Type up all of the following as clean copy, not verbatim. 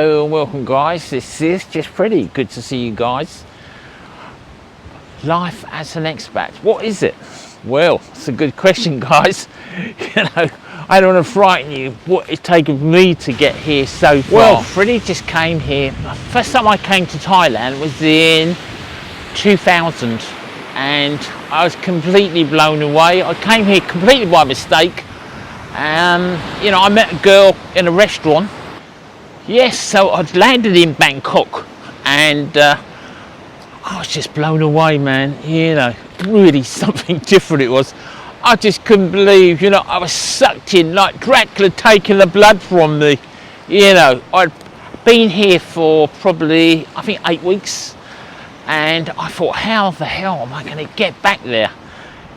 Hello and welcome guys, this is just pretty good to see you guys. Life as an expat, what is it? Well, it's a good question guys. You know, I don't want to frighten you what it's taken me to get here so far. Well, Freddie just came here. First time I came to Thailand was in 2000 and I was completely blown away. I came here completely by mistake. You know, I met a girl in a restaurant. Yes, so I'd landed in Bangkok and I was just blown away, man. You know, really something different it was. I just couldn't believe, you know, I was sucked in like Dracula taking the blood from me. You know, I'd been here for probably, I think 8 weeks. And I thought, how the hell am I going to get back there?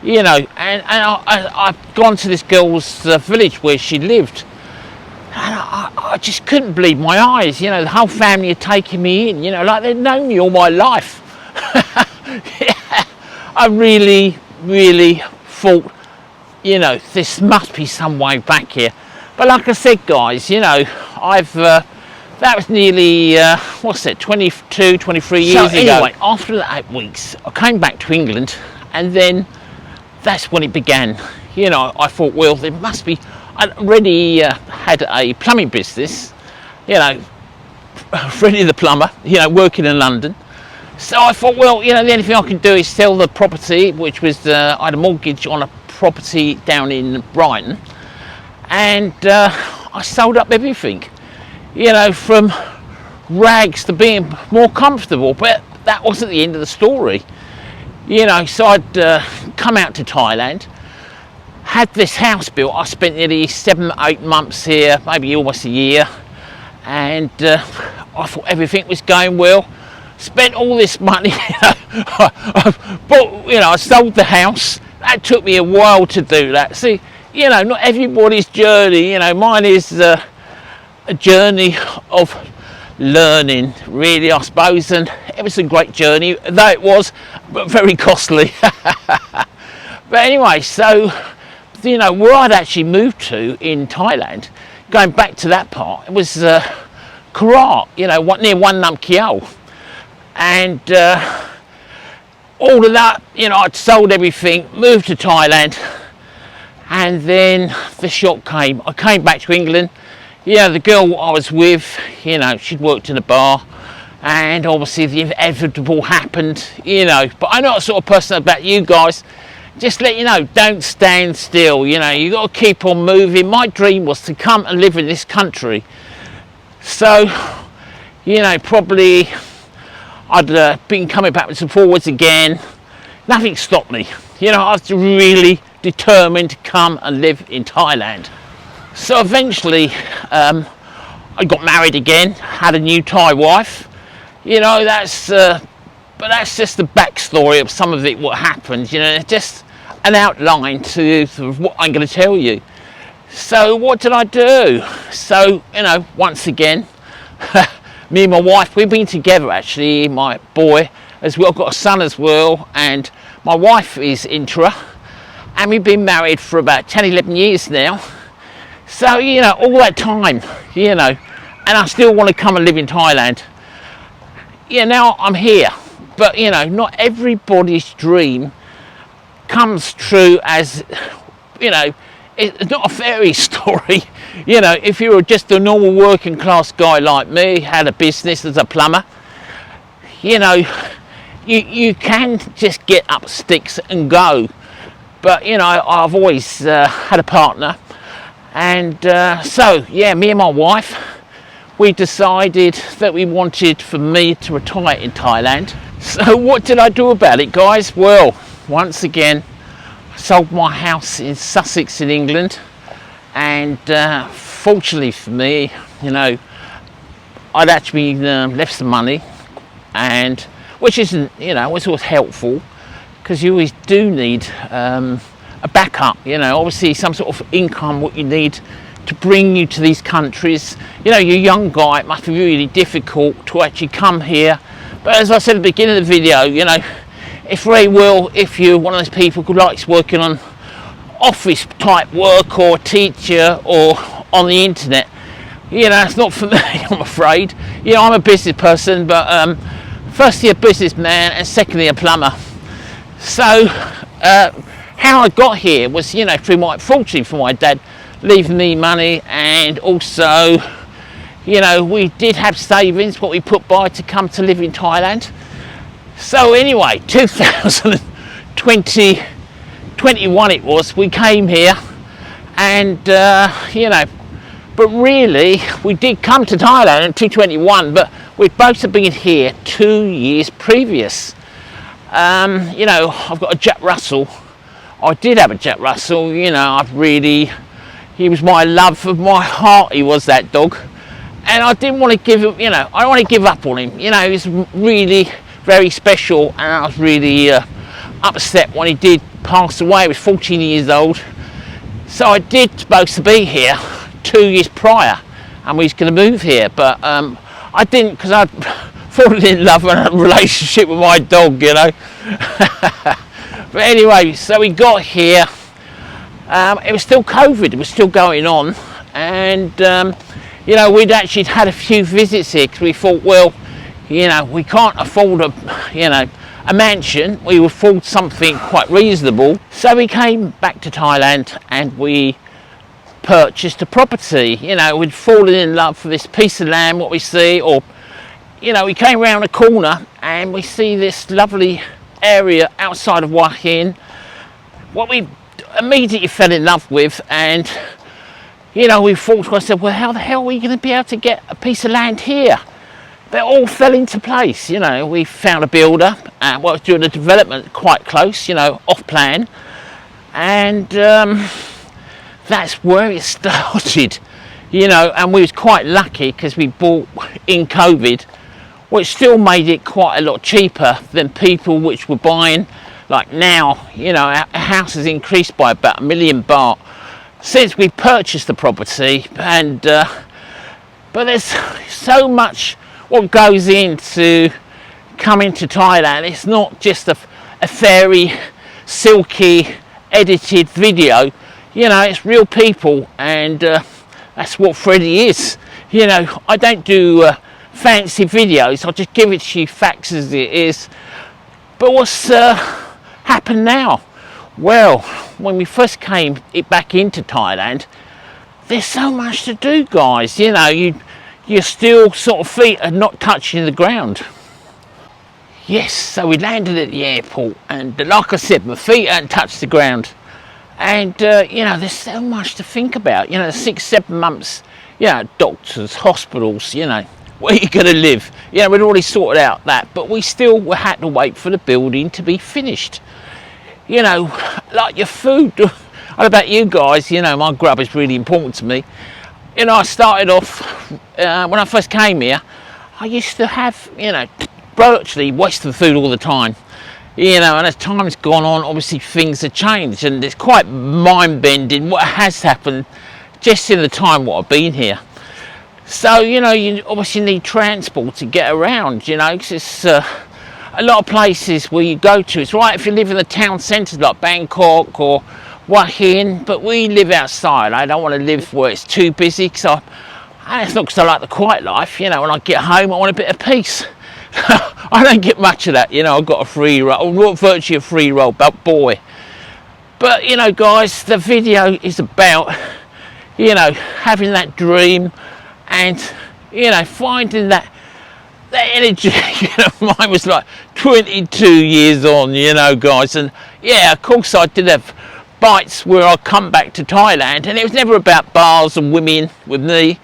You know, and I've gone to this girl's village where she lived. And I just couldn't believe my eyes. You know, the whole family had taken me in, you know, like they'd known me all my life. Yeah, I really thought, you know, this must be some way back here. But like I said, guys, you know, that was nearly, what's that, 22, 23 years ago. Anyway, after the 8 weeks, I came back to England, and then that's when it began. You know, I thought, well, there must be, I'd already had a plumbing business, you know, Freddie the plumber, you know, working in London. So I thought, well, you know, the only thing I can do is sell the property, which was, I had a mortgage on a property down in Brighton, and I sold up everything, you know, from rags to being more comfortable. But that wasn't the end of the story. You know, so I'd come out to Thailand, had this house built. I spent nearly 7 or 8 months here, maybe almost a year, and I thought everything was going well. Spent all this money, you know, but you know, I sold the house. That took me a while to do that. See, you know, not everybody's journey, you know, mine is a journey of learning, really, I suppose, and it was a great journey, though it was, but very costly. But anyway, so, you know, where I'd actually moved to in Thailand, going back to that part, it was Korat, you know, near Wat Nam Kiao. And all of that, you know, I'd sold everything, moved to Thailand, and then the shock came. I came back to England. Yeah, the girl I was with, you know, she'd worked in a bar, and obviously the inevitable happened, you know. But I'm not the sort of person about you guys. Just let you know, don't stand still, you know, you got to keep on moving. My dream was to come and live in this country. So, you know, probably I'd been coming backwards and forwards again. Nothing stopped me. You know, I was really determined to come and live in Thailand. So eventually, I got married again, had a new Thai wife. You know, but that's just the backstory of some of it, what happened. You know, just an outline to what I'm going to tell you. So what did I do? So, you know, once again, me and my wife, we've been together actually, my boy as well, got a son as well, and my wife is Intra, and we've been married for about 10, 11 years now. So, you know, all that time, you know, and I still want to come and live in Thailand. Yeah, now I'm here, but you know, not everybody's dream comes true as, you know, it's not a fairy story. You know, if you were just a normal working class guy like me, had a business as a plumber, you know, you can just get up sticks and go. But, you know, I've always had a partner. And so, yeah, me and my wife, we decided that we wanted for me to retire in Thailand. So what did I do about it, guys? Well, once again, sold my house in Sussex in England, and fortunately for me, you know, I'd actually left some money, and which isn't, you know, it's always helpful, because you always do need a backup, you know, obviously some sort of income, what you need to bring you to these countries. You know, you're a young guy, it must be really difficult to actually come here. But as I said at the beginning of the video, you know, it's very well if you're one of those people who likes working on office type work or teacher or on the internet. you know, it's not for me, I'm afraid. You know, I'm a business person, but firstly a businessman and secondly a plumber. So how I got here was, you know, fortunately for my dad leaving me money, and also, you know, we did have savings what we put by to come to live in Thailand. So anyway, 2021 it was, we came here, and you know, but really we did come to Thailand in 2021, but we'd both have been here 2 years previous. You know, I've got a Jack Russell. I did have a Jack Russell, you know, he was my love of my heart, he was, that dog. And I didn't want to give him, you know, I don't want to give up on him. You know, he was really very special, and I was really upset when he did pass away. He was 14 years old. So I did supposed to be here 2 years prior, and we was going to move here, but I didn't, because I'd fallen in love with a relationship with my dog, you know. But anyway, so we got here. It was still COVID, it was still going on, and you know, we'd actually had a few visits here because we thought, well, you know, we can't afford a mansion, we would afford something quite reasonable. So we came back to Thailand and we purchased a property. You know, we'd fallen in love with this piece of land, what we see, or, you know, we came around a corner and we see this lovely area outside of Hua Hin, what we immediately fell in love with. And, you know, we thought to ourselves, well, how the hell are we going to be able to get a piece of land here? They all fell into place. You know, we found a builder and was doing the development quite close, you know, off plan, and that's where it started, you know. And we was quite lucky because we bought in COVID, which still made it quite a lot cheaper than people which were buying like now. You know, our house has increased by about 1 million baht since we purchased the property. And but there's so much what goes into coming to Thailand. It's not just a very silky edited video, you know, it's real people, and that's what Freddie is. You know, I don't do fancy videos, I'll just give it to you facts as it is. But what's happened now? Well, when we first came back into Thailand, there's so much to do, guys. You know, you're still sort of feet are not touching the ground. Yes, so we landed at the airport, and like I said, my feet hadn't touched the ground. And you know, there's so much to think about. You know, 6-7 months, you know, doctors, hospitals, you know, where are you going to live? You know, we'd already sorted out that, but we still had to wait for the building to be finished. You know, like your food. I don't know about you guys, you know, my grub is really important to me. You know, I started off, when I first came here, I used to have, you know, virtually Western food all the time. You know, and as time's gone on, obviously things have changed, and it's quite mind-bending what has happened just in the time what I've been here. So, you know, you obviously need transport to get around, you know, because it's a lot of places where you go to. It's right if you live in the town centres like Bangkok or Hua Hin, but we live outside. I don't want to live where it's too busy, because it's not because I like the quiet life. You know, when I get home, I want a bit of peace. I don't get much of that, you know. I've got a free roll, not virtually a free roll, but boy. But, you know, guys, the video is about, you know, having that dream and, you know, finding that energy. You know, mine was like 22 years on, you know, guys. And yeah, of course I did have bites where I come back to Thailand, and it was never about bars and women with me.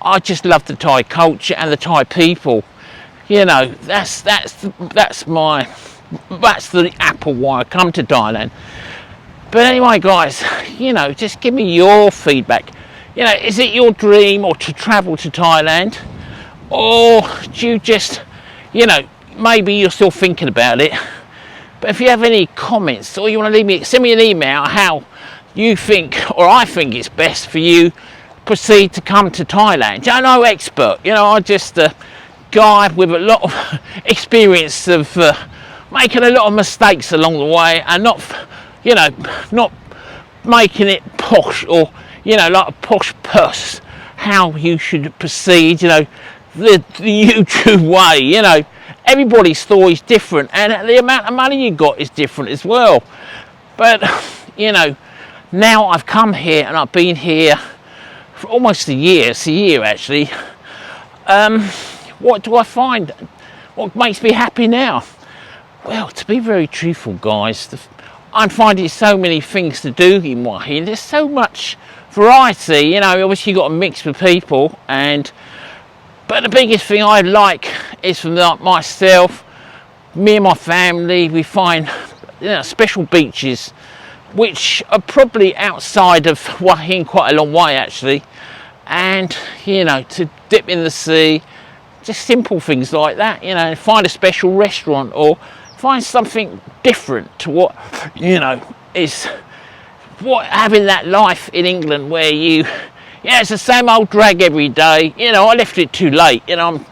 I just love the Thai culture and the Thai people. You know, that's the apple why I come to Thailand. But anyway, guys, you know, just give me your feedback. You know, is it your dream or to travel to Thailand, or do you just, you know, maybe you're still thinking about it? But if you have any comments, or you want to send me an email how you think, or I think it's best for you proceed to come to Thailand. I'm no expert, you know, I'm just a guy with a lot of experience of making a lot of mistakes along the way, and not, you know, not making it posh, or, you know, like a posh purse how you should proceed, you know, the YouTube way, you know. Everybody's story is different, and the amount of money you got is different as well. But, you know, now I've come here and I've been here for almost a year. It's a year actually. What do I find? What makes me happy now? Well, to be very truthful, guys, I'm finding so many things to do in Wahi. There's so much variety, you know. Obviously you've got to mix with people, but the biggest thing I like is from myself, me and my family, we find, you know, special beaches which are probably outside of Wahi quite a long way actually, and you know, to dip in the sea, just simple things like that, you know, find a special restaurant or find something different to what, you know, is what having that life in England where it's the same old drag every day. You know, I left it too late, you know, I'm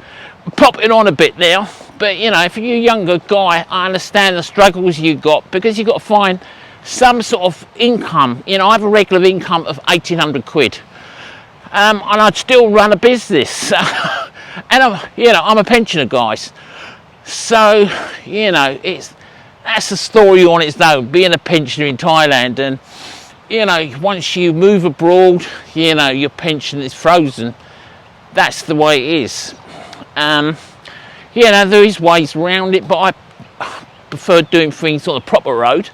popping on a bit now, but you know, if you're a younger guy, I understand the struggles you got, because you've got to find some sort of income. You know, I have a regular income of 1,800 quid, and I'd still run a business. And I'm a pensioner, guys, so you know, that's a story on its own, being a pensioner in Thailand. And you know, once you move abroad, you know, your pension is frozen. That's the way it is. You know, there is ways around it, but I prefer doing things on the proper road.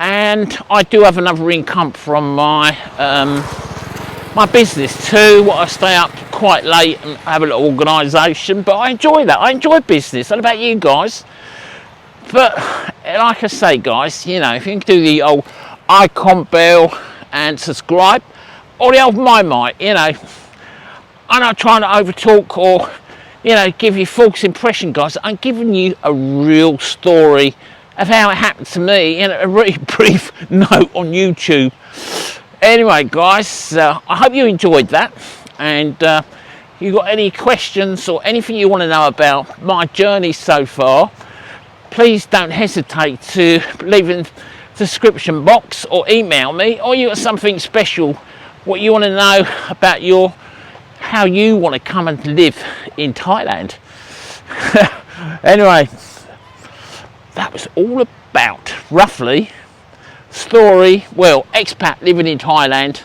And I do have another income from my my business too. I stay up quite late and have a little organisation, but I enjoy that. I enjoy business. What about you guys? But like I say, guys, you know, if you can do the old icon bell and subscribe, or the old mic, you know, I'm not trying to overtalk or, you know, give you false impression, guys. I'm giving you a real story of how it happened to me in a really brief note on YouTube. Anyway, guys, I hope you enjoyed that, and you got any questions or anything you want to know about my journey so far, please don't hesitate to leave in the description box or email me, or you got something special what you want to know about how you want to come and live in Thailand. Anyway, that was all about roughly story, well, expat living in Thailand.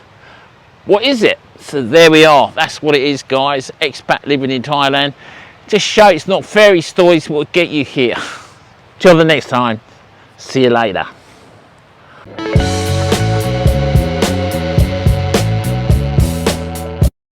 What is it? So there we are, that's what it is, guys. Expat living in Thailand. Just show it's not fairy stories what will get you here. Till the next time, see you later.